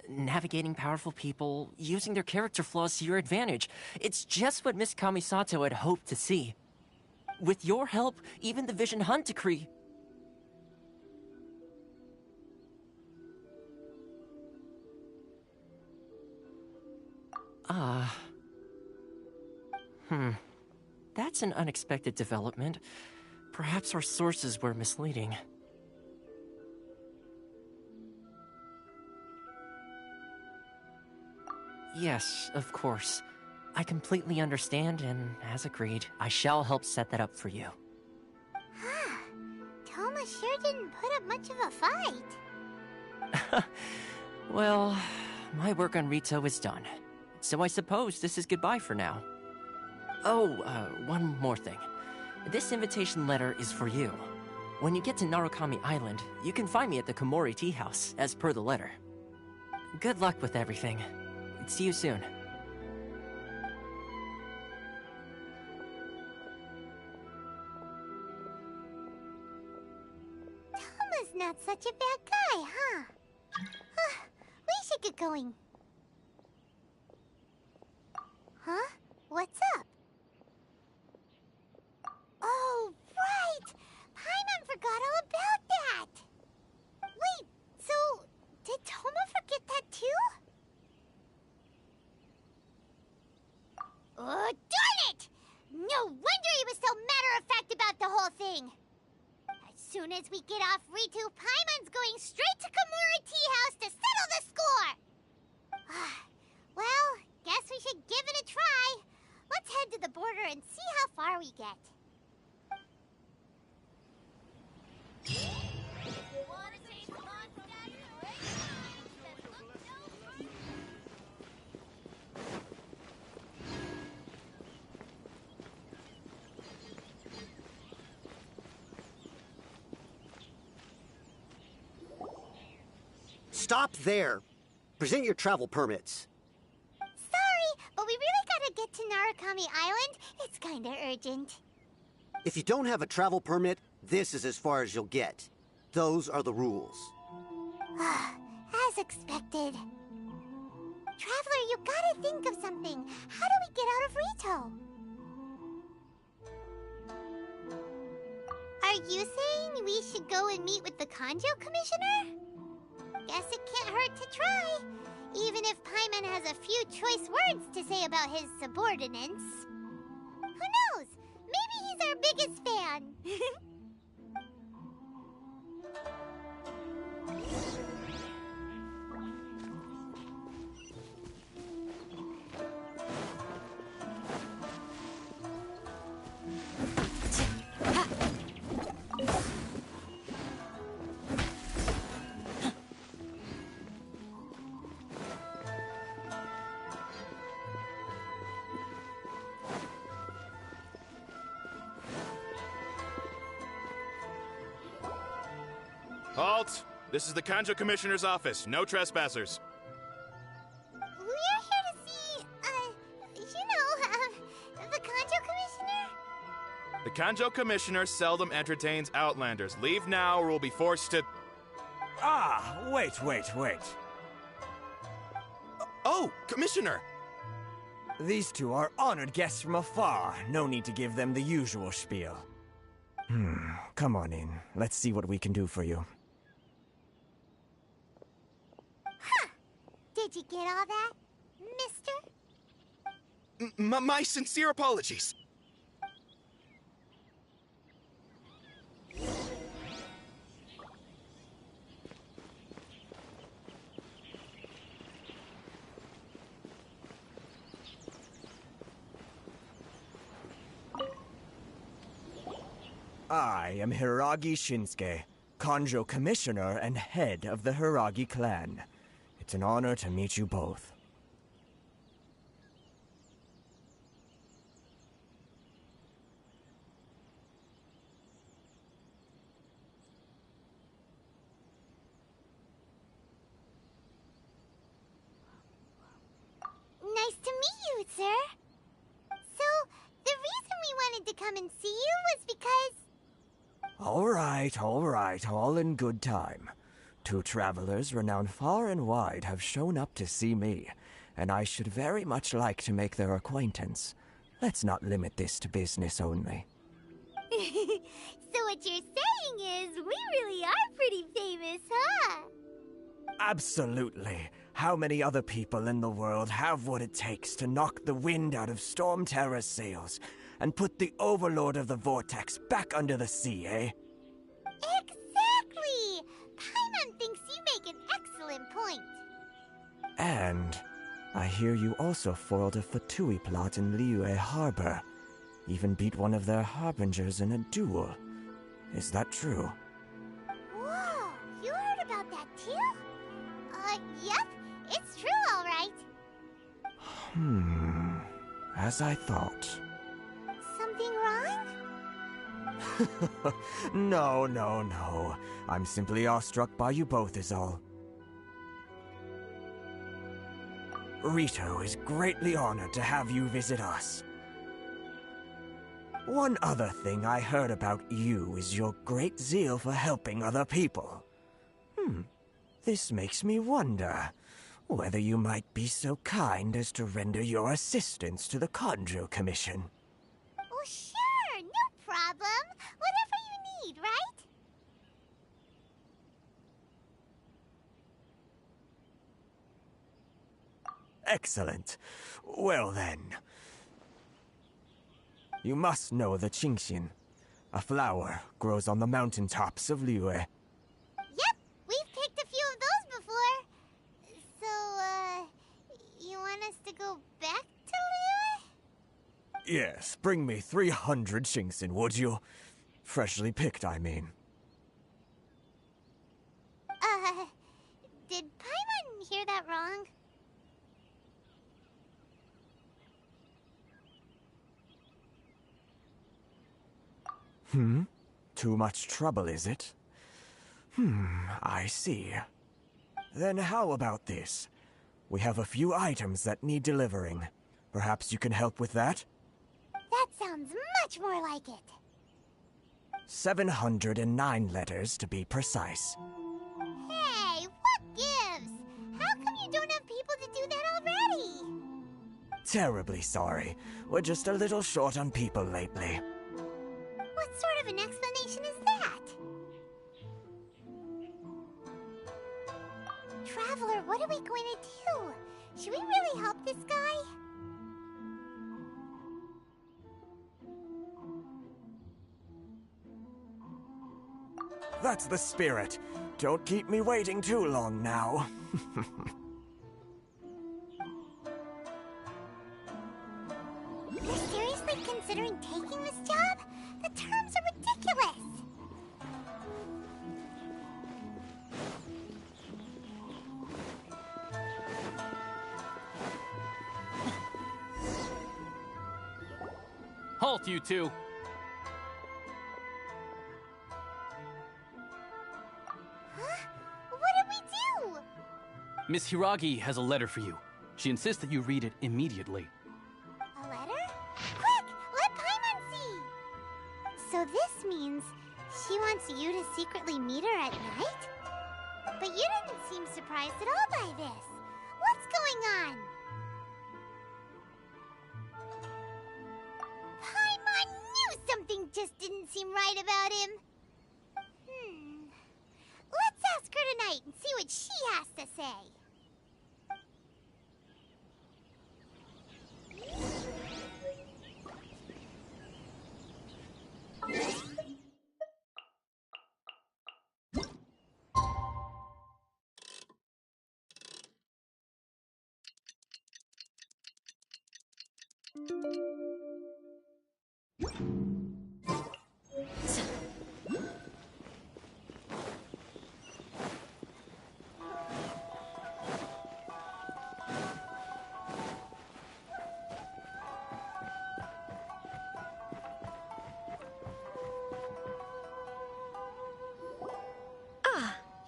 Navigating powerful people, using their character flaws to your advantage. It's just what Miss Kamisato had hoped to see. With your help, even the Vision Hunt Decree... That's an unexpected development. Perhaps our sources were misleading. Yes, of course. I completely understand, and as agreed, I shall help set that up for you. Toma sure didn't put up much of a fight. Well, my work on Rito is done. So I suppose this is goodbye for now. Oh, one more thing. This invitation letter is for you. When you get to Narukami Island, you can find me at the Komori Tea House, as per the letter. Good luck with everything. See you soon. Toma's not such a bad guy, huh? We should get going. Huh? What's up? Oh, right! Paimon forgot all about that! Wait, so did Toma forget that too? Oh, darn it! No wonder he was so matter-of-fact about the whole thing! As soon as we get off Ritu, Paimon's going straight to Komori Tea House to settle the score! Well, guess we should give it a try. Let's head to the border and see how far we get. Stop there! Present your travel permits. Sorry, but we really gotta get to Narukami Island. It's kinda urgent. If you don't have a travel permit, this is as far as you'll get. Those are the rules. As expected. Traveler, you gotta think of something. How do we get out of Rito? Are you saying we should go and meet with the Kanjo Commissioner? Guess it can't hurt to try. Even if Paimon has a few choice words to say about his subordinates. Who knows? Maybe he's our biggest fan. Halt! This is the Kanjo Commissioner's office. No trespassers. We're here to see, the Kanjo Commissioner? The Kanjo Commissioner seldom entertains Outlanders. Leave now or we'll be forced to... Ah, wait. Oh, Commissioner! These two are honored guests from afar. No need to give them the usual spiel. Come on in. Let's see what we can do for you. Huh. Did you get all that, mister? My sincere apologies. I am Hiragi Shinsuke, Kanjo Commissioner and head of the Hiragi clan. It's an honor to meet you both. Nice to meet you, sir. So, the reason we wanted to come and see you was because... All right, all in good time. Two travelers renowned far and wide have shown up to see me, and I should very much like to make their acquaintance. Let's not limit this to business only. So what you're saying is, we really are pretty famous, huh? Absolutely. How many other people in the world have what it takes to knock the wind out of Storm Terror's sails and put the Overlord of the Vortex back under the sea, eh? Exactly! Paimon thinks you make an excellent point. And I hear you also foiled a Fatui plot in Liyue Harbor. Even beat one of their harbingers in a duel. Is that true? Whoa, you heard about that too? Yep, it's true, all right. As I thought. Something wrong? No. I'm simply awestruck by you both is all. Rito is greatly honored to have you visit us. One other thing I heard about you is your great zeal for helping other people. This makes me wonder whether you might be so kind as to render your assistance to the Kanjo Commission. Oh, sure, no problem. Whatever you need, right? Excellent. Well then. You must know the Genshin. A flower grows on the mountaintops of Liyue. Yep, we've picked a few of those before. So, you want us to go back to Liyue? Yes, bring me 300 Genshin, would you? Freshly picked, I mean. Did Paimon hear that wrong? Too much trouble, is it? I see. Then how about this? We have a few items that need delivering. Perhaps you can help with that? That sounds much more like it. 709 letters to be precise. Hey, what gives? How come you don't have people to do that already? Terribly sorry. We're just a little short on people lately. What sort of an explanation is that? Traveler, what are we going to do? Should we really help this guy? That's the spirit. Don't keep me waiting too long now. You're seriously considering taking this job? The terms are ridiculous. Halt, you two! Huh? What did we do? Miss Hiragi has a letter for you. She insists that you read it immediately. A letter? Quick, let Paimon see! So this means she wants you to secretly meet her at night? But you didn't seem surprised at all by this. What's going on? Paimon knew something just didn't seem right about him. Let's ask her tonight and see what she has to say.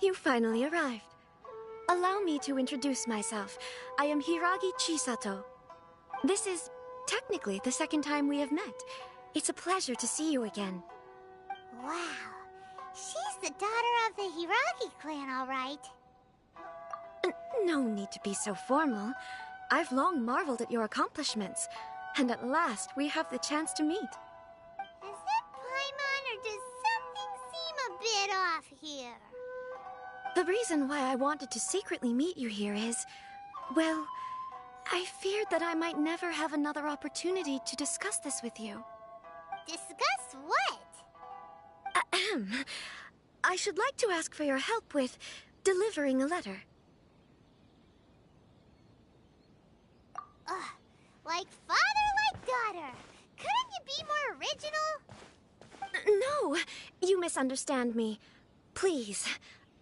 You finally arrived. Allow me to introduce myself. I am Hiragi Chisato. This is technically the second time we have met. It's a pleasure to see you again. Wow. She's the daughter of the Hiragi clan, all right. No need to be so formal. I've long marveled at your accomplishments, and at last we have the chance to meet. Is it Paimon, or does something seem a bit off here? The reason why I wanted to secretly meet you here is, well, I feared that I might never have another opportunity to discuss this with you. Discuss what? Ahem. I should like to ask for your help with delivering a letter. Like father, like daughter. Couldn't you be more original? No, you misunderstand me. Please,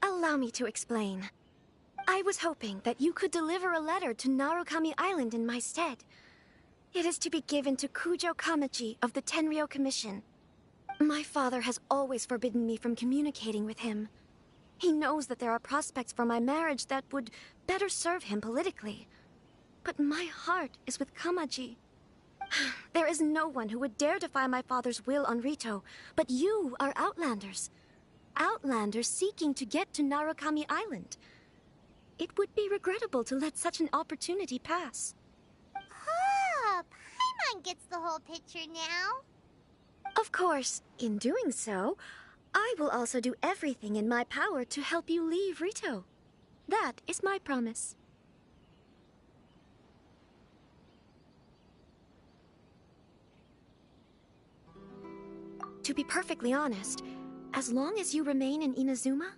allow me to explain. I was hoping that you could deliver a letter to Narukami Island in my stead. It is to be given to Kujo Kamachi of the Tenryou Commission. My father has always forbidden me from communicating with him. He knows that there are prospects for my marriage that would better serve him politically. But my heart is with Kamaji. There is no one who would dare defy my father's will on Rito, but you are Outlanders. Outlanders seeking to get to Narukami Island. It would be regrettable to let such an opportunity pass. Oh, Paimon gets the whole picture now. Of course, in doing so, I will also do everything in my power to help you leave Rito. That is my promise. To be perfectly honest, as long as you remain in Inazuma,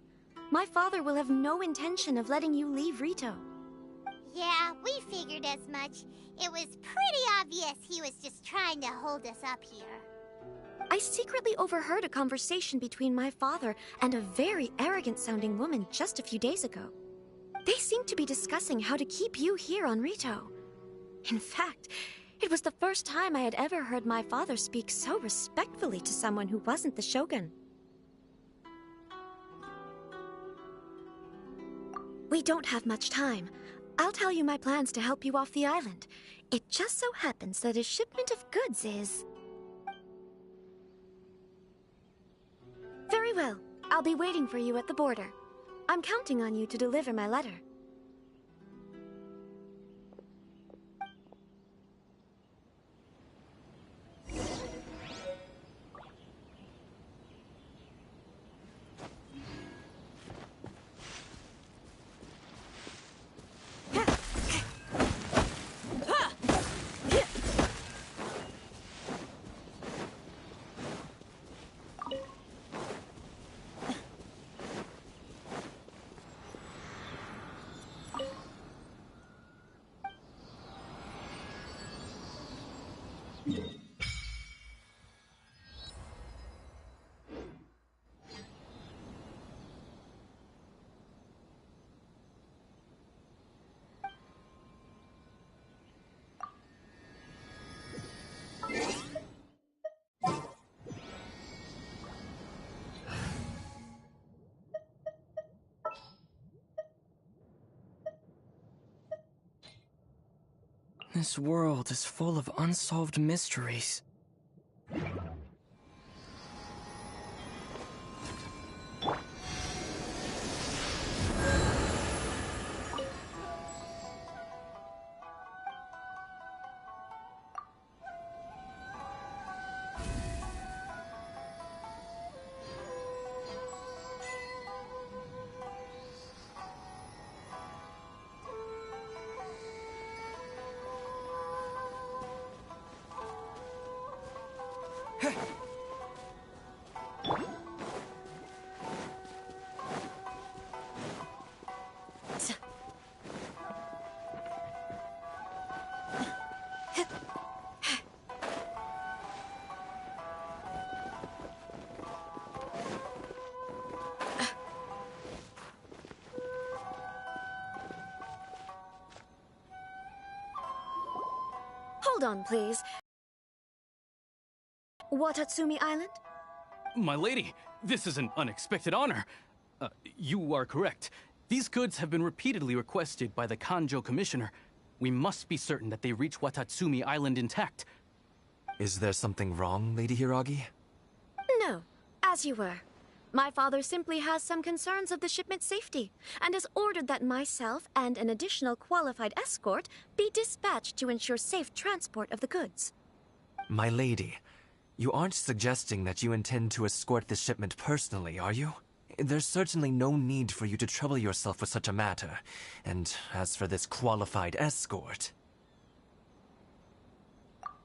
my father will have no intention of letting you leave Rito. Yeah, we figured as much. It was pretty obvious he was just trying to hold us up here. I secretly overheard a conversation between my father and a very arrogant-sounding woman just a few days ago. They seemed to be discussing how to keep you here on Rito. In fact, it was the first time I had ever heard my father speak so respectfully to someone who wasn't the Shogun. we don't have much time. I'll tell you my plans to help you off the island. It just so happens that a shipment of goods is... Very well. I'll be waiting for you at the border. I'm counting on you to deliver my letter. This world is full of unsolved mysteries. Hold on, please. Watatsumi Island? My lady, this is an unexpected honor. You are correct. These goods have been repeatedly requested by the Kanjo Commissioner. We must be certain that they reach Watatsumi Island intact. Is there something wrong, Lady Hiragi? No, as you were. My father simply has some concerns of the shipment's safety, and has ordered that myself and an additional qualified escort be dispatched to ensure safe transport of the goods. My lady, you aren't suggesting that you intend to escort this shipment personally, are you? There's certainly no need for you to trouble yourself with such a matter. And as for this qualified escort...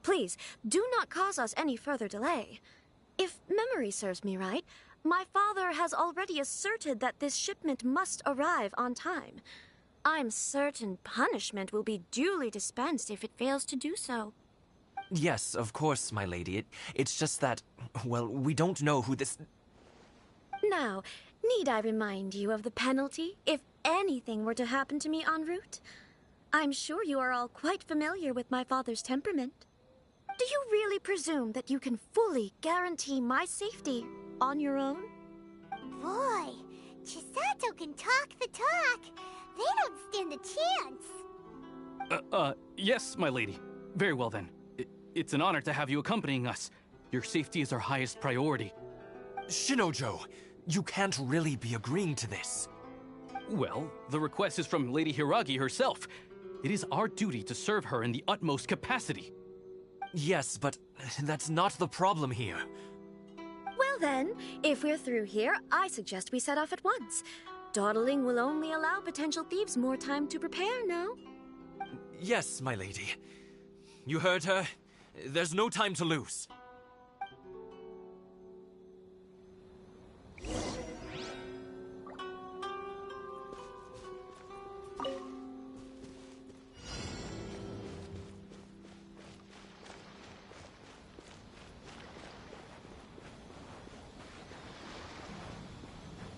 Please, do not cause us any further delay. If memory serves me right, my father has already asserted that this shipment must arrive on time. I'm certain punishment will be duly dispensed if it fails to do so. Yes, of course, my lady. It's just that, well, we don't know who this... Now, need I remind you of the penalty if anything were to happen to me en route? I'm sure you are all quite familiar with my father's temperament. Do you really presume that you can fully guarantee my safety on your own? Boy, Chisato can talk the talk. They don't stand a chance. Yes, my lady. Very well then. It's an honor to have you accompanying us. Your safety is our highest priority. Shinojo, you can't really be agreeing to this. Well, the request is from Lady Hiragi herself. It is our duty to serve her in the utmost capacity. Yes, but that's not the problem here. Well then, if we're through here, I suggest we set off at once. Dawdling will only allow potential thieves more time to prepare, no? Yes, my lady. You heard her. There's no time to lose.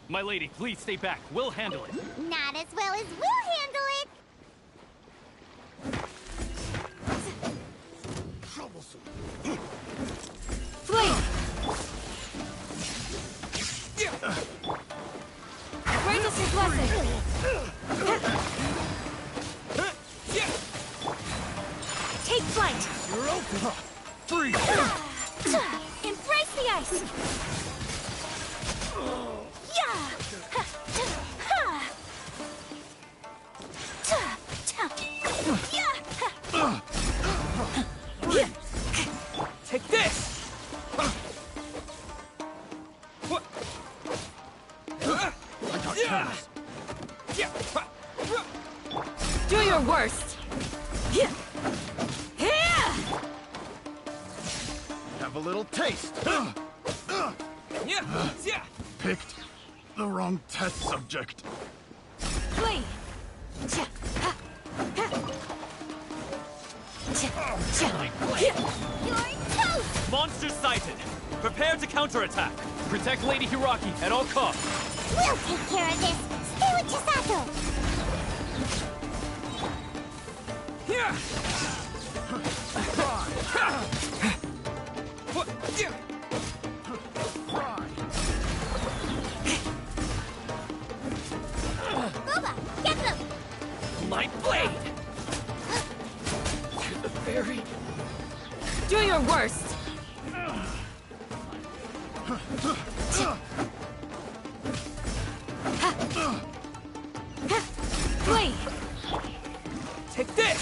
My lady, please stay back. We'll handle it. Not as well as we'll handle it. Flee! Grant us your blessing! Take flight! You're open! Freeze! Embrace the ice! Yeah! Take this! Do your worst! Have a little taste! Picked the wrong test subject. Flee! You're toast! Monsters sighted! Prepare to counterattack! Protect Lady Hiraki at all costs! We'll take care of this. Stay with Chisato. Boba, get them! My blade! The fairy. Do your worst! Flee! Take this!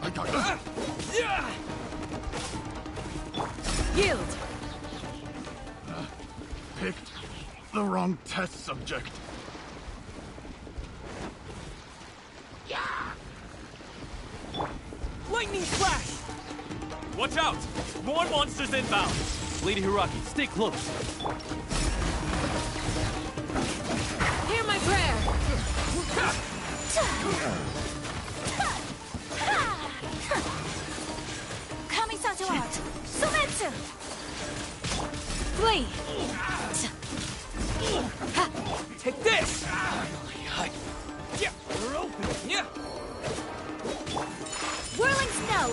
I got it. Yield! Picked the wrong test subject. Lightning flash! Watch out! More monsters inbound! Lady Hiraki, stay close. Hear my prayer! Kamisato out! Sumetsu! Flee! Take this! We're open! Whirling snow!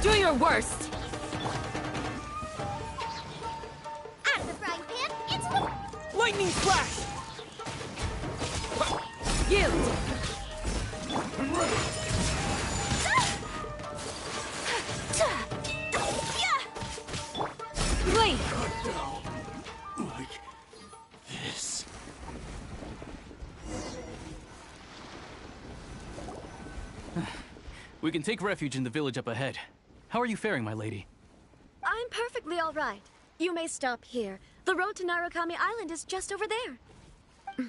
Do your worst! Out of the frying pan, it's Lightning flash! Yield! Flee! Like this. We can take refuge in the village up ahead. How are you faring, my lady? I'm perfectly all right. You may stop here. The road to Narukami Island is just over there.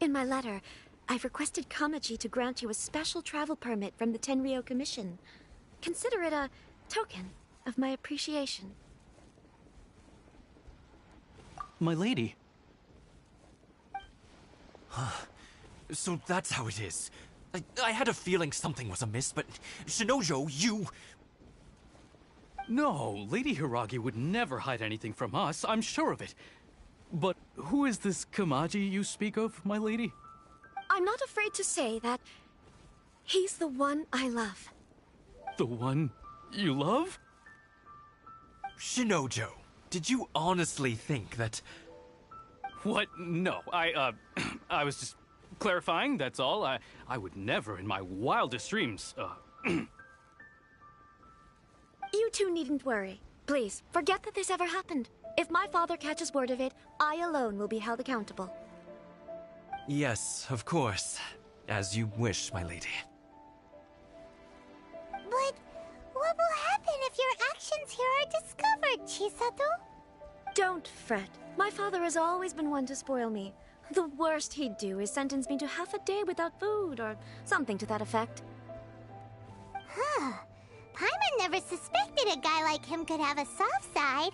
In my letter, I've requested Kamaji to grant you a special travel permit from the Tenryou Commission. Consider it a token of my appreciation. My lady? So that's how it is. I had a feeling something was amiss, but Shinojo, you... No, Lady Hiragi would never hide anything from us, I'm sure of it. But who is this Kamaji you speak of, my lady? I'm not afraid to say that he's the one I love. The one you love? Shinojo, did you honestly think that... What? No, I was just clarifying, that's all. I would never in my wildest dreams, You two needn't worry. Please, forget that this ever happened. If my father catches word of it, I alone will be held accountable. Yes, of course. As you wish, my lady. But what will happen if your actions here are discovered, Chisato? Don't fret. My father has always been one to spoil me. The worst he'd do is sentence me to half a day without food, or something to that effect. Huh. Paimon never suspected a guy like him could have a soft side.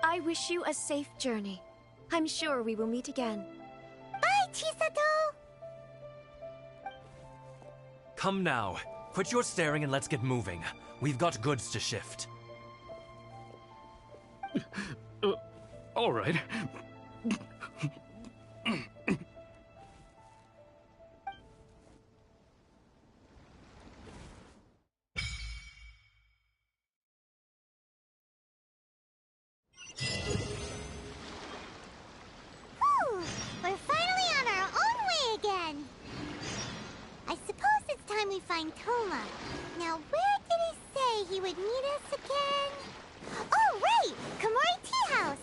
I wish you a safe journey. I'm sure we will meet again. Bye, Chisato! Come now. Quit your staring and let's get moving. We've got goods to shift. All right. We're find Toma. Now, where did he say he would meet us again? Oh, right! Komori Tea House!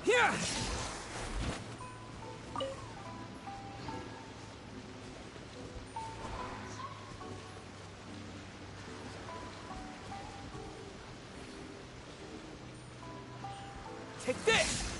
Yeah! Take this!